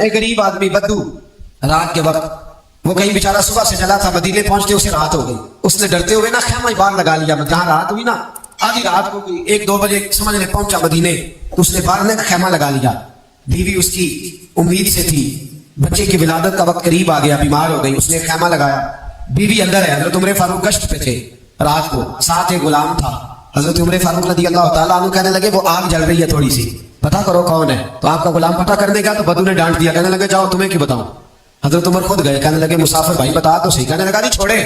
ایک غریب آدمی بدو رات کے وقت وہ کہیں بیچارہ صبح سے چلا تھا، مدینے پہنچتے اسے رات ہو گئی. اس نے ڈرتے ہوئے نا خیمہ ہی باہر لگا لیا. جہاں رات ہوئی نا آدھی رات ہو گئی، 1-2 بجے سمجھ لے پہنچا مدینے تو اس نے باہر نے خیمہ لگا لیا. بیوی اس کی امید سے تھی، بچے کی ولادت کا وقت قریب آ گیا، بیمار ہو گئی، اس نے خیمہ لگایا. بیوی اندر ہے، حضرت عمر فاروق گشت پہ تھے رات کو، ساتھ ایک غلام تھا. حضرت عمر فاروق رضی اللہ تعالیٰ عنہ کہنے لگے وہ آگ جل رہی ہے تھوڑی سی، پتا کرو کون ہے. تو آپ کا غلام پتا کرنے گیا تو بدو نے ڈانٹ دیا، کہنے لگے جاؤ تمہیں کیوں بتاؤں. حضرت عمر خود گئے، کہنے لگے مسافر بھائی بتا تو صحیح. کہنے لگا نہیں چھوڑے،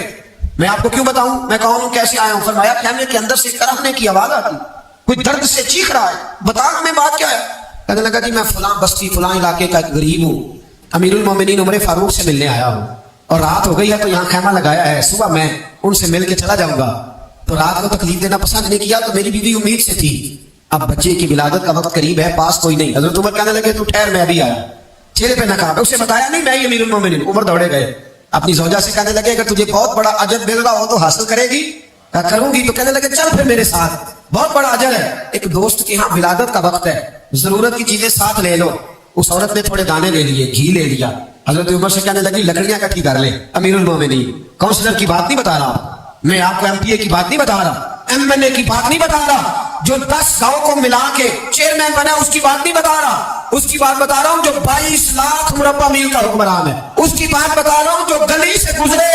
میں آپ کو کیوں بتاؤں، میں کون ہوں، کیسے آیا ہوں. فرمایا خیمے کے اندر سے کرہنے کی آواز آتی، کوئی درد سے چیخ رہا ہے، بتا ہمیں بات کیا ہے. کہنے لگا جی میں فلاں بستی فلاں علاقے کا ایک غریب ہوں، امیر المومنین عمر فاروق سے ملنے آیا ہوں اور رات ہو گئی ہے تو یہاں خیمہ لگایا ہے، صبح میں ان سے مل کے چلا جاؤں گا. تو رات کو تکلیف دینا پسند نہیں کیا تو میری بیوی امید سے تھی، اب بچے کی ولادت کا وقت قریب ہے، پاس کوئی نہیں. حضرت عمر کہنے لگے تو ٹھہر میں ابھی آیا. چہرے پہ نقاب ہے، اسے بتایا نہیں میں امیر المومنین. عمر دوڑے گئے، اپنی زوجہ سے کہنے لگے اگر تجھے بہت بڑا اجر مل رہا ہو تو حاصل کرے گی. کہا کروں گی. تو کہنے لگے چل پھر میرے ساتھ، بہت بڑا اجر ہے، ایک دوست کے ہاں ولادت کا وقت ہے، ضرورت کی چیزیں ساتھ لے لو. اس عورت نے تھوڑے دانے لے لیے، گھی لے لیا. حضرت عمر سے کہنے لگی لکڑیاں اکٹھی کر لے. امیر المومنین کاؤنسلر کی بات نہیں بتا رہا میں آپ کو، MP A کی بات نہیں بتا رہا، MLA کی بات نہیں بتا رہا، جو 10 گاؤں کو ملا کے چیئرمین بنا اس کی بات نہیں بتا رہا، اس کی بات بتا رہا ہوں جو 22 لاکھ مربع میل کا حکمران ہے، اس کی بات بتا رہا ہوں جو گلی سے گزرے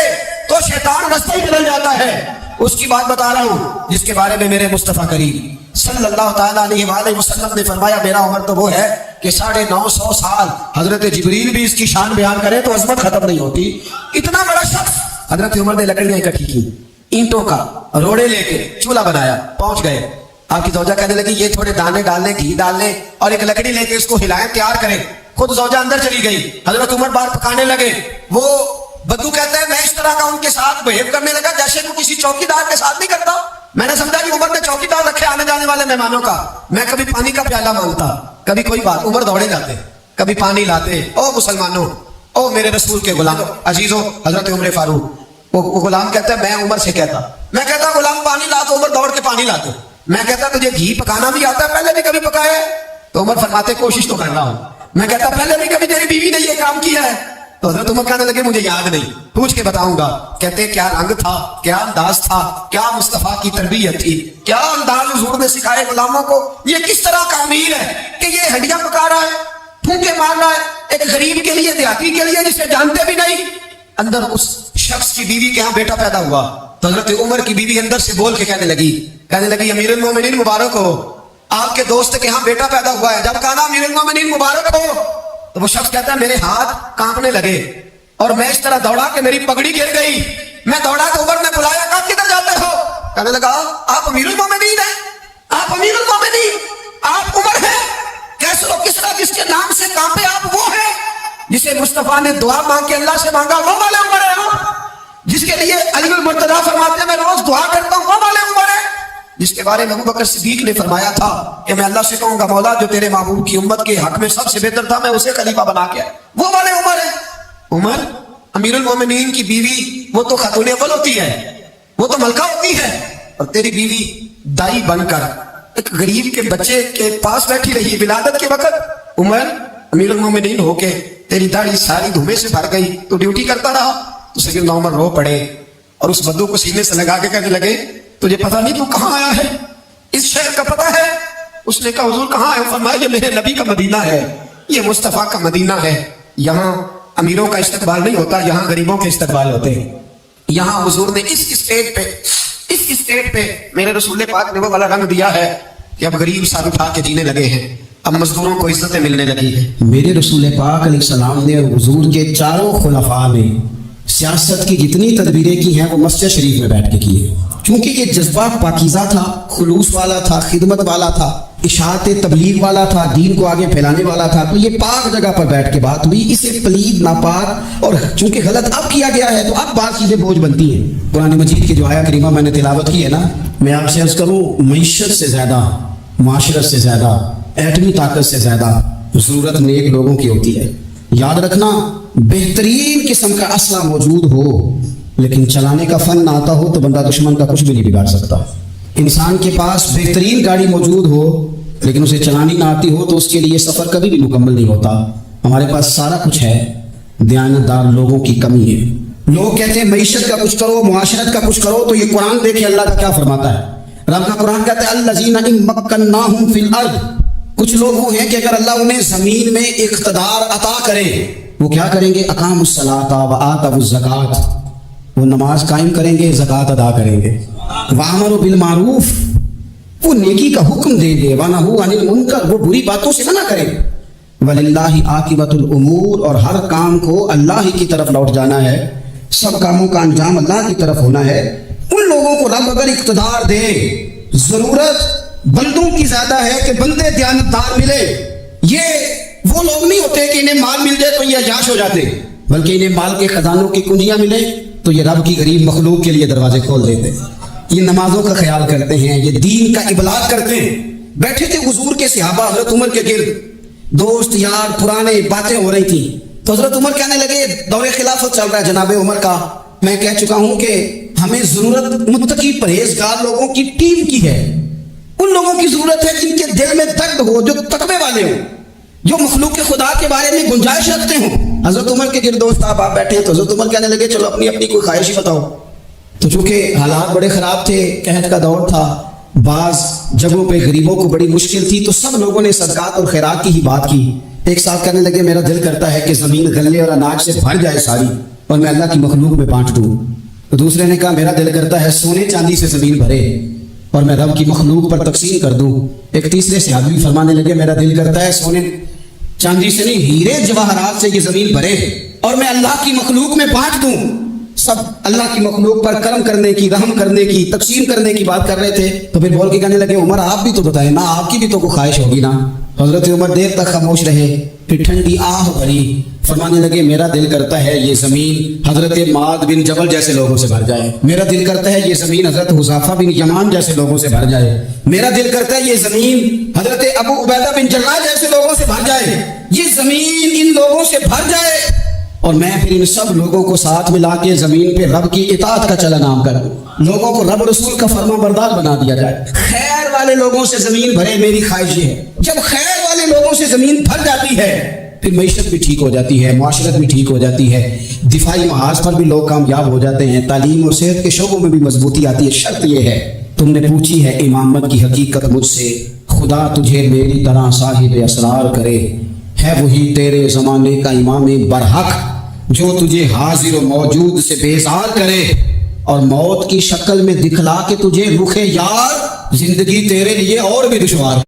تو شیطان رستہ ہی بدل جاتا ہے، اس کی بات بتا رہا ہوں جس کے بارے میں میرے مصطفیٰ کریم صلی اللہ تعالیٰ علیہ وآلہ وسلم نے فرمایا میرا عمر تو وہ ہے کہ 950 سال حضرت جبریل بھی اس کی شان بیان کرے تو عظمت ختم نہیں ہوتی. اتنا بڑا شخص. حضرت عمر نے لکڑیاں اکٹھی کی، اینٹوں کا روڑے لے کے چولہا بنایا، پہنچ گئے. آپ کی زوجہ کہنے لگی یہ تھوڑے دانے ڈالنے، گھی ڈالنے اور ایک لکڑی لے کے اس کو ہلائیں، تیار کریں. خود زوجہ اندر چلی گئی، حضرت عمر باہر پکانے لگے. وہ بدو کہتے ہیں میں اس طرح کا ان کے ساتھ بہیو کرنے لگا جیسے وہ کسی چوکیدار کے ساتھ نہیں کرتا. میں نے سمجھا کہ عمر نے چوکیدار رکھے آنے جانے والے مہمانوں کا. میں کبھی پانی کا پیالہ مانگتا، کبھی کوئی بات، عمر دوڑے جاتے، کبھی پانی لاتے. او مسلمانوں، او میرے رسول کے غلام عزیزوں، حضرت عمر فاروق. وہ غلام کہتا ہے میں عمر سے کہتا، میں کہتا غلام پانی لا تو عمر دوڑ کے پانی لاتے. میں کہتا تجھے گھی پکانا بھی آتا ہے، پہلے بھی کبھی پکایا ہے؟ تو عمر فرماتے کوشش تو کر رہا ہوں. میں کہتا پہلے بھی کبھی تیری بیوی نے یہ کام کیا ہے؟ تو حضرت عمر کہنے لگے مجھے یاد نہیں، پوچھ کے بتاؤں گا. کہتے کیا رنگ تھا، کیا انداز تھا، کیا مصطفیٰ کی تربیت تھی، کیا انداز حضور نے سکھائے غلاموں کو. یہ کس طرح کا امیر ہے کہ یہ ہڈیاں پکا رہا ہے، پھونکے مار رہا ہے ایک غریب کے لیے، دیہاتی کے لیے جسے جانتے بھی نہیں. اندر اس شخص کی بیوی کے ہاں بیٹا پیدا ہوا تو حضرت عمر کی بیوی اندر سے بول کے کہنے لگی امیر المومنین مبارک ہو، آپ کے دوست کے ہاں بیٹا پیدا ہوا ہے. جب کہا نا امیر المومنین مبارک ہو تو وہ شخص کہتا ہے میرے ہاتھ کانپنے لگے اور میں اس طرح دوڑا کہ میری پگڑی گر گئی. میں دوڑا تو عمر نے بلایا، کہا کدھر جاتے ہو؟ کہنے لگا آپ امیر المومنین ہیں، آپ امیر المومنین، آپ عمر ہیں. کیسے ہو، کس طرح جس کے نام سے کانپے آپ وہ ہیں جسے مصطفیٰ نے دعا مانگ کے اللہ سے مانگا وہ والے عمر ہے، جس کے لیے علی المرتضیٰ فرماتے ہیں میں روز دعا کرتا ہوں وہ والے عمر ہے، جس کے بارے میں ابو بکر صدیق نے فرمایا تھا کہ میں اللہ سے کہوں گا مولا جو تیرے محبوب کی امت کے حق میں سب سے بہتر تھا میں اسے خلیفہ بنا کے وہ والے عمر ہے. عمر امیر المومنین کی بیوی وہ تو خاتون اول ہوتی ہے، وہ تو ملکہ ہوتی ہے، اور تیری بیوی دائی بن کر ایک غریب کے بچے کے پاس بیٹھی رہی ولادت کے وقت. عمر امیر المومنین ہو کے تیری داڑھی ساری دھومے سے بھر گئی تو ڈیوٹی کرتا رہا. تو سیدنا عمر رو پڑے اور اس بدو کو سینے سے لگا کے کہنے لگے تجھے پتہ نہیں تو کہاں آیا ہے، اس شہر کا پتہ ہے؟ اس نے کہا حضور کہاں ہے؟ فرمایا یہ میرے نبی کا مدینہ ہے، یہ مصطفیٰ کا مدینہ ہے، یہاں امیروں کا استقبال نہیں ہوتا، یہاں غریبوں کے استقبال ہوتے ہیں. یہاں حضور نے اس اسٹیٹ پہ میرے رسول پاک نے وہ والا رنگ دیا ہے کہ اب غریب سر اٹھا کے جینے لگے ہیں، اب مزدوروں کو عزتیں ملنے لگی ہیں. میرے رسول پاک علیہ السلام نے اور حضور کے چاروں خلفاء نے سیاست کی جتنی تدبیریں کی ہیں وہ مسجد شریف میں بیٹھ کے کی ہیں، کیونکہ یہ جذبہ پاکیزہ تھا، خلوص والا تھا، خدمت والا تھا، اشاعت تبلیغ والا تھا، دین کو آگے پھیلانے والا تھا. تو یہ پاک جگہ پر بیٹھ کے بات ہوئی، اسے پلید ناپاک اور چونکہ غلط اب کیا گیا ہے تو اب بعض چیزیں بوجھ بنتی ہیں. قرآن مجید کی جو آیا کریمہ میں نے تلاوت کی ہے نا، میں آپ سے عرض کروں معیشت سے زیادہ، معاشرت سے زیادہ، ایٹمی طاقت سے زیادہ ضرورت نیک لوگوں کی ہوتی ہے. یاد رکھنا بہترین قسم کا اسلحہ موجود ہو لیکن چلانے کا فن نہ آتا ہو تو بندہ دشمن کا کچھ بھی نہیں بگاڑ سکتا. انسان کے پاس بہترین گاڑی موجود ہو لیکن اسے چلانی نہ آتی ہو تو اس کے لیے سفر کبھی بھی مکمل نہیں ہوتا. ہمارے پاس سارا کچھ ہے، دیانتدار لوگوں کی کمی ہے۔ لوگ کہتے ہیں معیشت کا کچھ کرو، معاشرت کا کچھ کرو، تو یہ قرآن دیکھیں اللہ کا کیا فرماتا ہے۔ رب کا قرآن کہتا ہے الذین ان مکناہم فی الارض، کچھ لوگ وہ ہیں کہ اگر اللہ انہیں زمین میں اقتدار عطا کرے وہ کیا کریں گے؟ اقاموا الصلاۃ وآتوا الزکاۃ، وہ نماز قائم کریں گے، زکوٰۃ ادا کریں گے، وامروا بالمعروف، وہ نیکی کا حکم دیں گے، ونہوا عن المنکر، وہ بری باتوں سے منع کریں گے، وللہ عاقبۃ الامور، اور ہر کام کو اللہ ہی کی طرف لوٹ جانا ہے، سب کاموں کا انجام اللہ کی طرف ہونا ہے۔ ان لوگوں کو رب اگر اقتدار دے، ضرورت بندوں کی زیادہ ہے کہ بندے دیانتدار ملے، یہ وہ لوگ نہیں ہوتے کہ انہیں مال مل جائے تو یہ عیاش ہو جاتے، بلکہ انہیں مال کے خزانوں کی کنجیاں ملے تو یہ رب کی غریب مخلوق کے لیے دروازے کھول دیتے، یہ نمازوں کا خیال کرتے ہیں، یہ دین کا ابلاغ کرتے ہیں۔ بیٹھے تھے حضور کے صحابہ حضرت عمر کے گرد، دوست یار پرانے باتیں ہو رہی تھیں، تو حضرت عمر کہنے لگے دور خلافت چل رہا ہے جناب عمر کا، میں کہہ چکا ہوں کہ ہمیں ضرورت متقی پرہیزگار لوگوں کی ٹیم کی ہے، ان لوگوں کی ضرورت ہے جن کے دل میں درد ہو، جو تقوی والے ہوں، جو مخلوق خدا کے بارے میں گنجائش رکھتے ہوں۔ حضرت عمر کے گرد دوست آپ بیٹھے ہیں، تو حضرت عمر کہنے لگے چلو اپنی اپنی کوئی خواہش ہی بتاؤ۔ تو چونکہ حالات بڑے خراب تھے، قحط کا دور تھا، بعض جگہوں پہ غریبوں کو بڑی مشکل تھی، تو سب لوگوں نے صدقات اور خیرات کی ہی بات کی۔ ایک صاحب کہنے لگے میرا دل کرتا ہے کہ زمین غلے اور اناج سے بھر جائے ساری اور میں اللہ کی مخلوق میں بانٹ دوں۔ تو دوسرے نے کہا میرا دل کرتا ہے سونے چاندی سے زمین بھرے اور میں رب کی مخلوق پر تقسیم کر دوں۔ ایک تیسرے صحابی فرمانے لگے میرا دل کرتا ہے سونے چاندی سے نہیں، ہیرے جواہرات سے یہ زمین بھرے اور میں اللہ کی مخلوق میں بانٹ دوں۔ سب اللہ کی مخلوق پر کرم کرنے کی، رحم کرنے کی، تقسیم کرنے کی بات کر رہے تھے۔ تو پھر بول کے کہنے لگے عمر آپ بھی تو بتائیں نا، آپ کی بھی تو کوئی خواہش ہوگی نا۔ حضرت عمر دیر تک خاموش رہے، پھر ٹھنڈی آہ بھری، فرمانے لگے میرا دل کرتا ہے یہ زمین حضرت معاذ بن جبل جیسے لوگوں سے بھر جائے، میرا دل کرتا ہے یہ زمین حضرت حذیفہ بن یمان جیسے لوگوں سے بھر جائے، میرا دل کرتا ہے یہ زمین حضرت ابو عبیدہ بن جراح جیسے لوگوں سے بھر جائے، یہ زمین ان لوگوں سے بھر جائے اور میں پھر ان سب لوگوں کو ساتھ ملا کے زمین پہ رب کی اطاعت کا چلن عام کر دوں، لوگوں کو رب رسول کا فرما بردار بنا دیا جائے۔ خیر والے لوگوں سے زمین بھرے، میری خواہش یہ ہے جب خیر والے لوگوں سے زمین بھر جاتی ہے پھر معیشت بھی ٹھیک ہو جاتی ہے، معاشرت بھی ٹھیک ہو جاتی ہے، دفاعی محاذ پر بھی لوگ کامیاب ہو جاتے ہیں، تعلیم اور صحت کے شعبوں میں بھی مضبوطی آتی ہے۔ شرط یہ ہے تم نے پوچھی ہے امامت کی حقیقت مجھ سے، خدا تجھے میری طرح صاحب اسرار کرے، ہے وہی تیرے زمانے کا امام برحق جو تجھے حاضر و موجود سے بیزار کرے اور موت کی شکل میں دکھلا کے تجھے رخ یار، زندگی تیرے لیے اور بھی دشوار